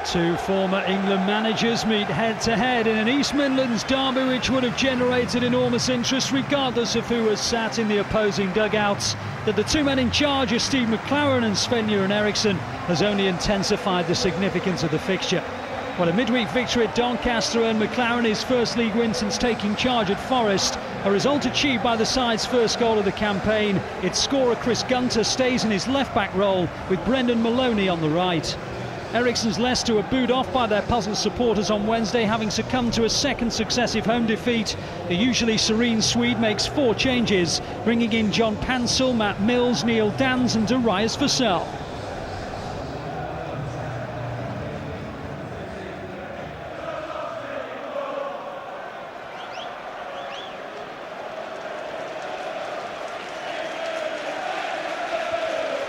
Two former England managers meet head-to-head in an East Midlands derby which would have generated enormous interest regardless of who was sat in the opposing dugouts. That the two men in charge of Steve McClaren and Sven-Göran Eriksson has only intensified the significance of the fixture. Well, a midweek victory at Doncaster and McClaren his first league win since taking charge at Forest, a result achieved by the side's first goal of the campaign. Its scorer Chris Gunter stays in his left-back role with Brendan Maloney on the right. Eriksson's Leicester were booed off by their puzzled supporters on Wednesday, having succumbed to a second successive home defeat. The usually serene Swede makes 4 changes, bringing in John Pansel, Matt Mills, Neil Dans and Darius Vassell.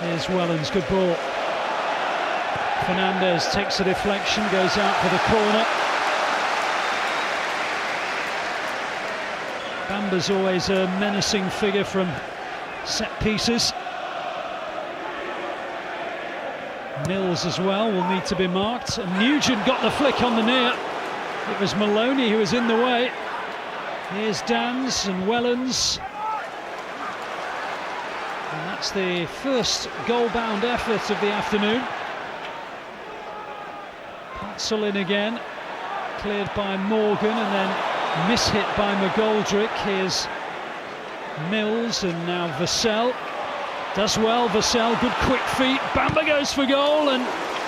Here's Wellens, good ball. Fernandez takes a deflection, goes out for the corner. Bamba's always a menacing figure from set pieces. Mills as well will need to be marked. And Nugent got the flick on the near. It was Maloney who was in the way. Here's Dans and Wellens. And that's the first goal-bound effort of the afternoon. Patsel in again, cleared by Morgan and then mishit by McGoldrick. Here's Mills and now Vassell. Does well, Vassell, good quick feet. Bamba goes for goal and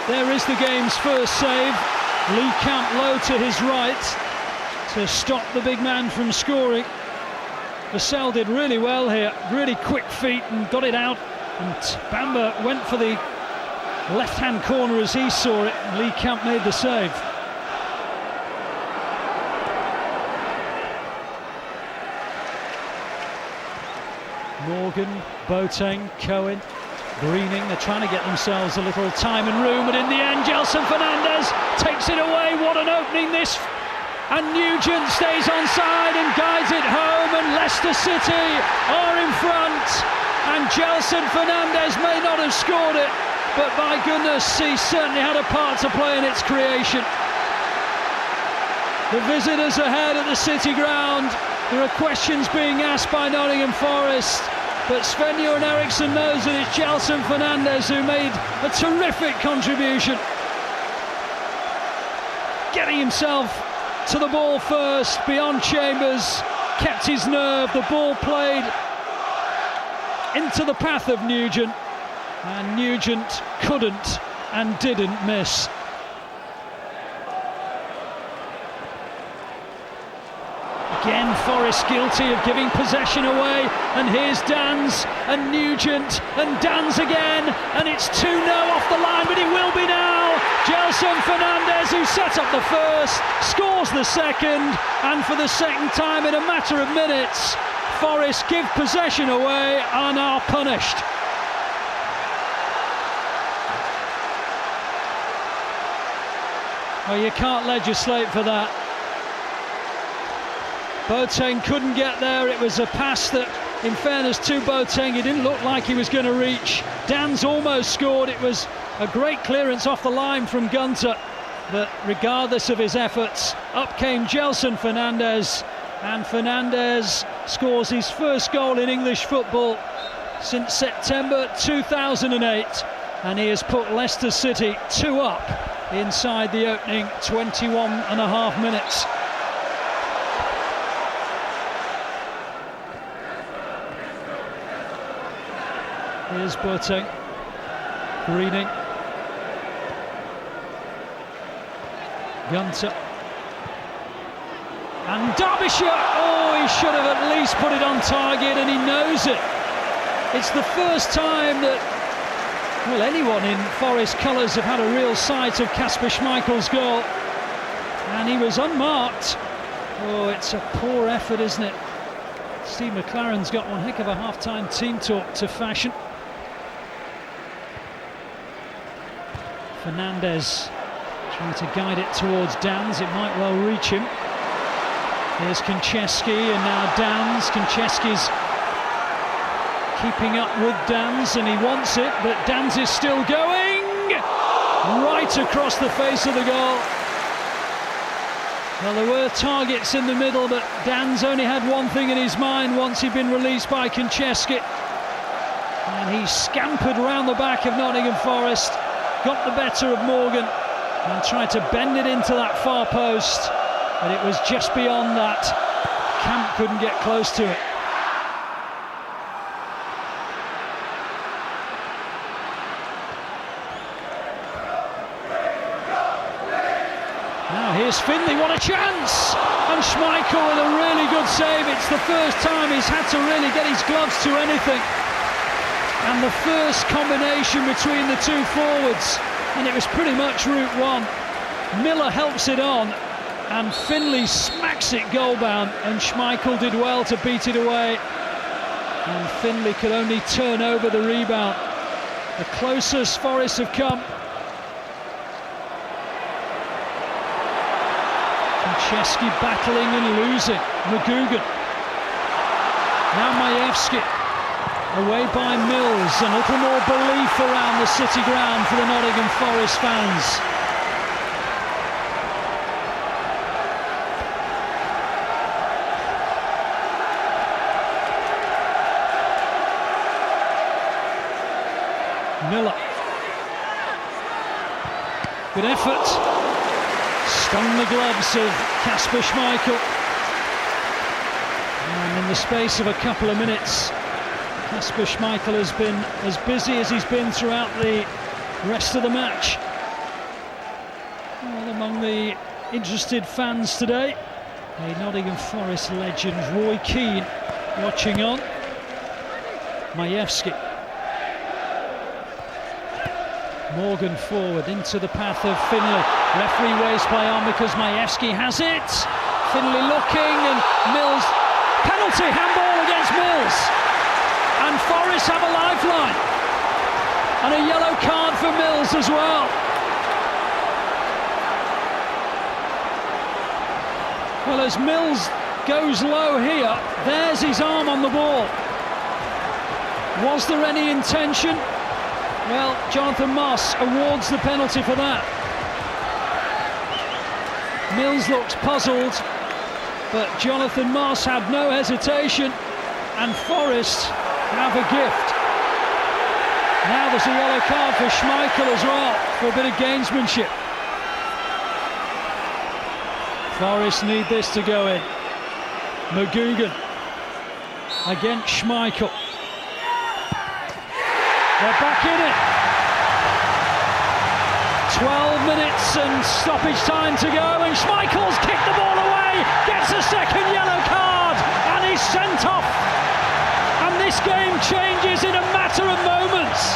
there is the game's first save. Lee Camp low to his right to stop the big man from scoring. Vassell did really well here, really quick feet and got it out. And Bamba went for the left-hand corner as he saw it. Lee Camp made the save. Morgan, Boateng, Cohen, Greening, they're trying to get themselves a little time and room, but in the end Gelson Fernandez takes it away. What an opening this! And Nugent stays onside and guides it home, and Leicester City are in front. And Gelson Fernandez may not have scored it, but by goodness, he certainly had a part to play in its creation. The visitors ahead at the City ground. There are questions being asked by Nottingham Forest, but Sven-Göran Eriksson knows that it's Gelson Fernandez who made a terrific contribution. Getting himself to the ball first, beyond Chambers, kept his nerve, the ball played into the path of Nugent, and Nugent couldn't and didn't miss. Again, Forest guilty of giving possession away, and here's Dans and Nugent and Dans again, and it's 2-0 off the line, but it will be now. Gelson Fernandez, who set up the first, scores the second, and for the second time in a matter of minutes, Forest give possession away and are punished. Well, you can't legislate for that. Boateng couldn't get there. It was a pass that, in fairness to Boateng, it didn't look like he was going to reach. Dan's almost scored. It was a great clearance off the line from Gunter, but regardless of his efforts, up came Gelson Fernandez, and Fernandez scores his first goal in English football since September 2008, and he has put Leicester City 2 up inside the opening 21 and a half minutes. Here's Boateng, Greening, Gunter, and Derbyshire. Oh, he should have at least put it on target, and he knows it. It's the first time that, well, anyone in Forest colours have had a real sight of Kasper Schmeichel's goal, and he was unmarked. Oh, it's a poor effort, isn't it? Steve McClaren's got one heck of a half-time team talk to fashion. Fernandez trying to guide it towards Dans, it might well reach him. Here's Konchesky and now Dans. Konchesky's keeping up with Dans and he wants it, but Dans is still going! Right right across the face of the goal. Well, there were targets in the middle, but Dan's only had one thing in his mind once he'd been released by Konchesky. And he scampered round the back of Nottingham Forest, got the better of Morgan and tried to bend it into that far post, but it was just beyond that. Camp couldn't get close to it. Now here's Finley, what a chance! And Schmeichel with a really good save. It's the first time he's had to really get his gloves to anything. And the first combination between the two forwards, and it was pretty much route one. Miller helps it on, and Finley smacks it goal-bound, and Schmeichel did well to beat it away. And Finley could only turn over the rebound. The closest Forest have come. Konchesky battling and losing. McGugan. Now Majewski. Away by Mills, and a little more belief around the City ground for the Nottingham Forest fans. Miller. Good effort. Stung the gloves of Kasper Schmeichel. And in the space of a couple of minutes, Kasper Schmeichel has been as busy as he's been throughout the rest of the match. Well, among the interested fans today, a Nottingham Forest legend, Roy Keane, watching on. Majewski. Morgan forward into the path of Finley. Referee waves play on because Majewski has it. Finley looking, and Mills. Penalty, handball against Mills. And Forest have a lifeline. And a yellow card for Mills as well. Well, as Mills goes low here, there's his arm on the ball. Was there any intention? Well, Jonathan Moss awards the penalty for that. Mills looks puzzled, but Jonathan Moss had no hesitation, and Forest have a gift. Now there's a yellow card for Schmeichel as well, for a bit of gamesmanship. Forest need this to go in. McGugan against Schmeichel. They're back in it. 12 minutes and stoppage time to go, and Schmeichel's kicked the ball away, gets a second yellow card, and he's sent off. And this game changes in a matter of moments.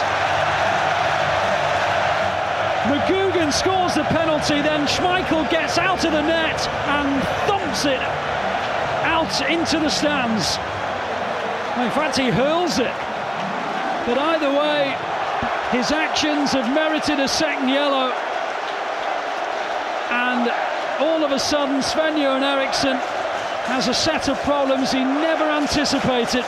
McGugan scores the penalty, then Schmeichel gets out of the net and thumps it out into the stands. In fact, he hurls it. But either way, his actions have merited a second yellow. And all of a sudden, Sven-Göran Eriksson has a set of problems he never anticipated.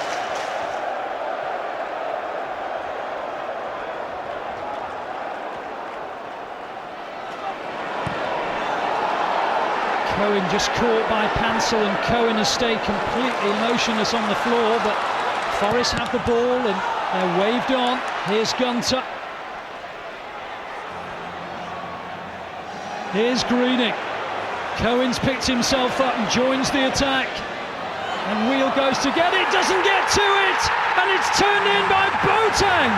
Cohen just caught by Pansel, and Cohen has stayed completely motionless on the floor, but Forest have the ball and they're waved on. Here's Gunter. Here's Greening. Cohen's picked himself up and joins the attack. And Wheel goes to get it, doesn't get to it, and it's turned in by Boateng.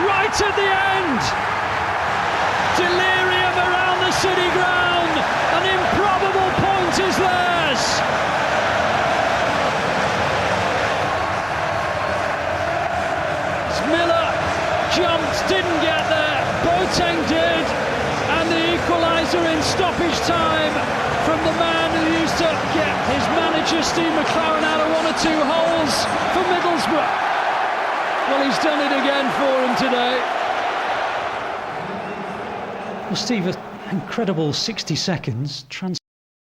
Right at the end. Delirium around the City ground. An improbable point is theirs. Miller jumped, didn't get there. Boateng did, and the equaliser in stoppage time from the man who used to get his manager Steve McLaren out of one or two holes for Middlesbrough. Well, he's done it again for him today. Well, Steve, an incredible 60 seconds.